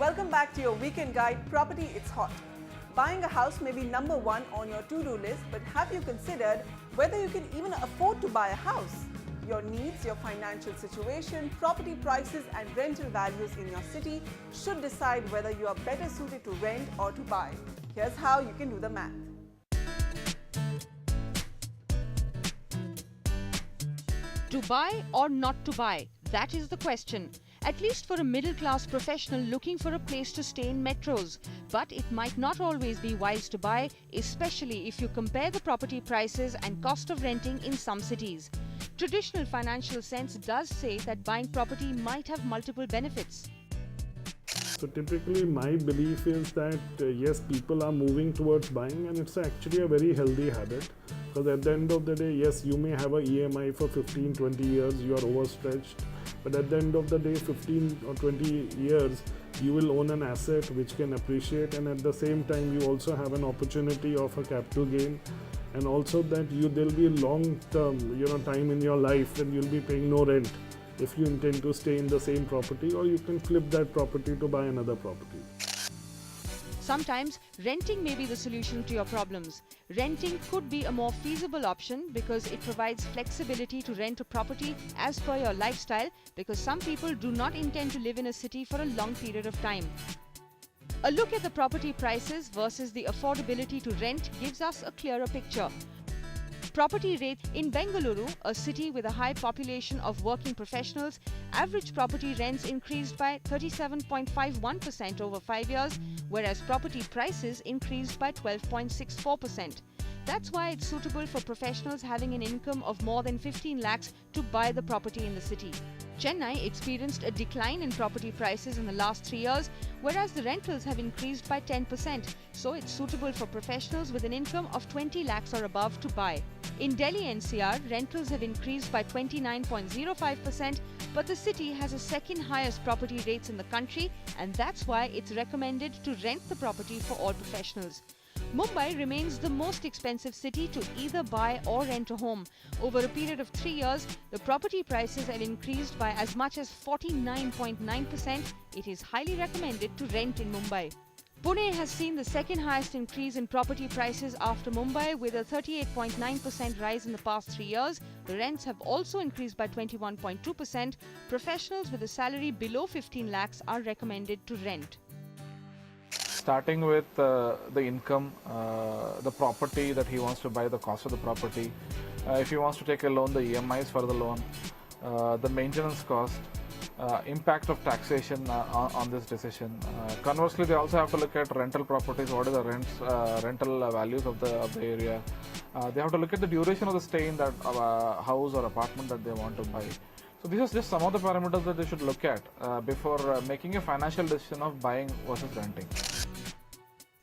Welcome back to your weekend guide, Property It's Hot. Buying a house may be number one on your to-do list, but have you considered whether you can even afford to buy a house? Your needs, your financial situation, property prices and rental values in your city should decide whether you are better suited to rent or to buy. Here's how you can do the math. To buy or not to buy? That is the question. At least for a middle-class professional looking for a place to stay in metros. But it might not always be wise to buy, especially if you compare the property prices and cost of renting in some cities. Traditional financial sense does say that buying property might have multiple benefits. So typically my belief is that yes, people are moving towards buying, and it's actually a very healthy habit, because at the end of the day, yes, you may have a EMI for 15-20 years, you are overstretched, but at the end of the day, 15 or 20 years you will own an asset which can appreciate, and at the same time you also have an opportunity of a capital gain, and also that there'll be a long term time in your life when you'll be paying no rent if you intend to stay in the same property, or you can flip that property to buy another property. Sometimes renting may be the solution to your problems. Renting could be a more feasible option because it provides flexibility to rent a property as per your lifestyle, because some people do not intend to live in a city for a long period of time. A look at the property prices versus the affordability to rent gives us a clearer picture. Property rates in Bengaluru, a city with a high population of working professionals, average property rents increased by 37.51% over 5 years, whereas property prices increased by 12.64%. That's why it's suitable for professionals having an income of more than 15 lakhs to buy the property in the city. Chennai experienced a decline in property prices in the last 3 years, whereas the rentals have increased by 10%, so it's suitable for professionals with an income of 20 lakhs or above to buy. In Delhi NCR, rentals have increased by 29.05%, but the city has the second highest property rates in the country, and that's why it's recommended to rent the property for all professionals. Mumbai remains the most expensive city to either buy or rent a home. Over a period of 3 years, the property prices have increased by as much as 49.9%. It is highly recommended to rent in Mumbai. Pune has seen the second highest increase in property prices after Mumbai, with a 38.9% rise in the past 3 years. The rents have also increased by 21.2%. Professionals with a salary below 15 lakhs are recommended to rent. Starting with the income, the property that he wants to buy, the cost of the property, if he wants to take a loan, the EMIs for the loan, the maintenance cost, impact of taxation on this decision. Conversely, they also have to look at rental properties, what are the rental values of the area. They have to look at the duration of the stay in that house or apartment that they want to buy. So these are just some of the parameters that they should look at before making a financial decision of buying versus renting.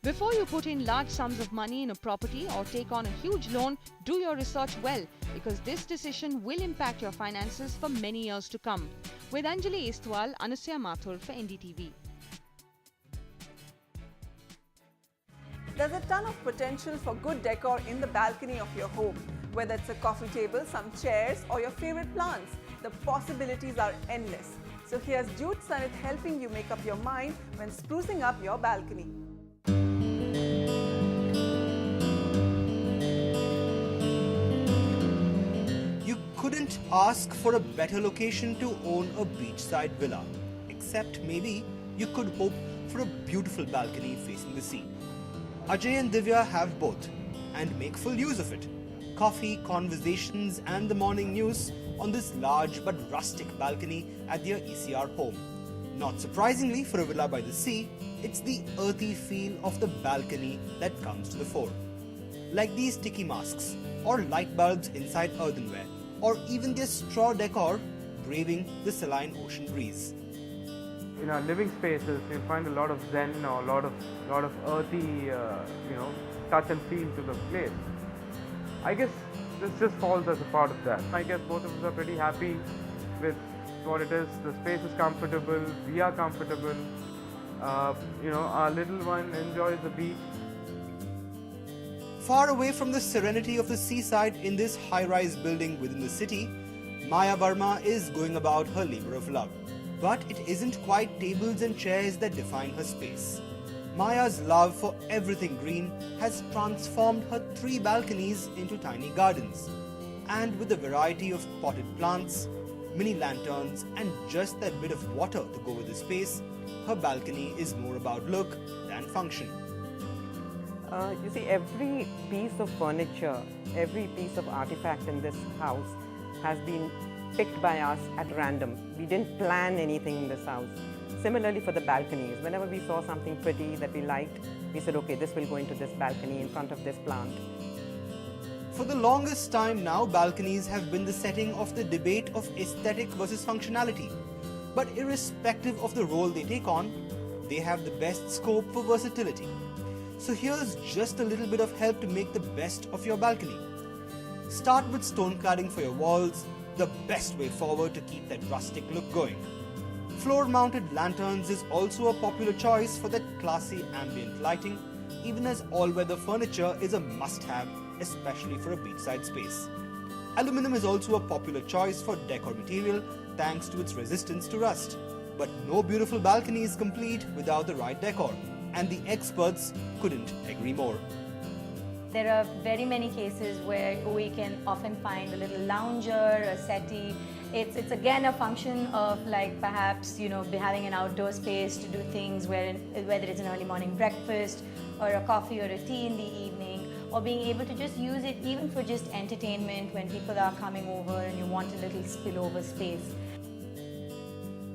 Before you put in large sums of money in a property or take on a huge loan, do your research well, because this decision will impact your finances for many years to come. With Anjali Istwal, Anusya Mathur for NDTV. There's a ton of potential for good decor in the balcony of your home. Whether it's a coffee table, some chairs, or your favorite plants, the possibilities are endless. So here's Jude Sanith helping you make up your mind when sprucing up your balcony. You couldn't ask for a better location to own a beachside villa, except maybe you could hope for a beautiful balcony facing the sea. Ajay and Divya have both and make full use of it. Coffee, conversations and the morning news on this large but rustic balcony at their ECR home. Not surprisingly, for a villa by the sea, it's the earthy feel of the balcony that comes to the fore. Like these sticky masks, or light bulbs inside earthenware, or even their straw decor braving the saline ocean breeze. In our living spaces, you'll find a lot of zen or a lot of earthy, touch and feel to the place. I guess this just falls as a part of that. I guess both of us are pretty happy with what it is. The space is comfortable, we are comfortable. Our little one enjoys the beach. Far away from the serenity of the seaside in this high-rise building within the city, Maya Verma is going about her labor of love. But it isn't quite tables and chairs that define her space. Maya's love for everything green has transformed her 3 balconies into tiny gardens. And with a variety of potted plants, mini lanterns and just that bit of water to go with the space, her balcony is more about look than function. You see, every piece of furniture, every piece of artifact in this house has been picked by us at random. We didn't plan anything in this house. Similarly for the balconies, whenever we saw something pretty that we liked, we said, okay, this will go into this balcony in front of this plant. For the longest time now, balconies have been the setting of the debate of aesthetic versus functionality. But irrespective of the role they take on, they have the best scope for versatility. So here's just a little bit of help to make the best of your balcony. Start with stone cladding for your walls, the best way forward to keep that rustic look going. Floor-mounted lanterns is also a popular choice for that classy ambient lighting, even as all-weather furniture is a must-have, especially for a beachside space. Aluminum is also a popular choice for decor material thanks to its resistance to rust. But no beautiful balcony is complete without the right decor, and the experts couldn't agree more. There are very many cases where we can often find a little lounger, a settee. It's again a function of like perhaps having an outdoor space to do things whether it's an early morning breakfast or a coffee or a tea in the evening, or being able to just use it even for just entertainment when people are coming over and you want a little spillover space.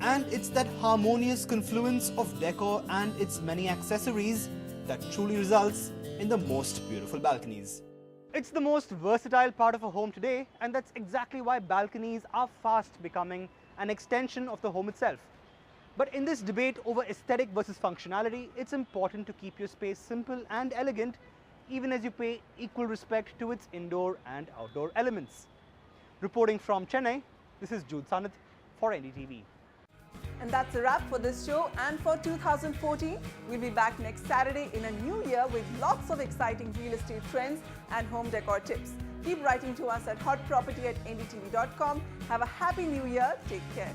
And it's that harmonious confluence of decor and its many accessories that truly results in the most beautiful balconies. It's the most versatile part of a home today, and that's exactly why balconies are fast becoming an extension of the home itself. But in this debate over aesthetic versus functionality, it's important to keep your space simple and elegant, even as you pay equal respect to its indoor and outdoor elements. Reporting from Chennai, this is Jude Sanat for NDTV. And that's a wrap for this show and for 2014. We'll be back next Saturday in a new year with lots of exciting real estate trends and home decor tips. Keep writing to us at hotproperty@ndtv.com. Have a happy new year. Take care.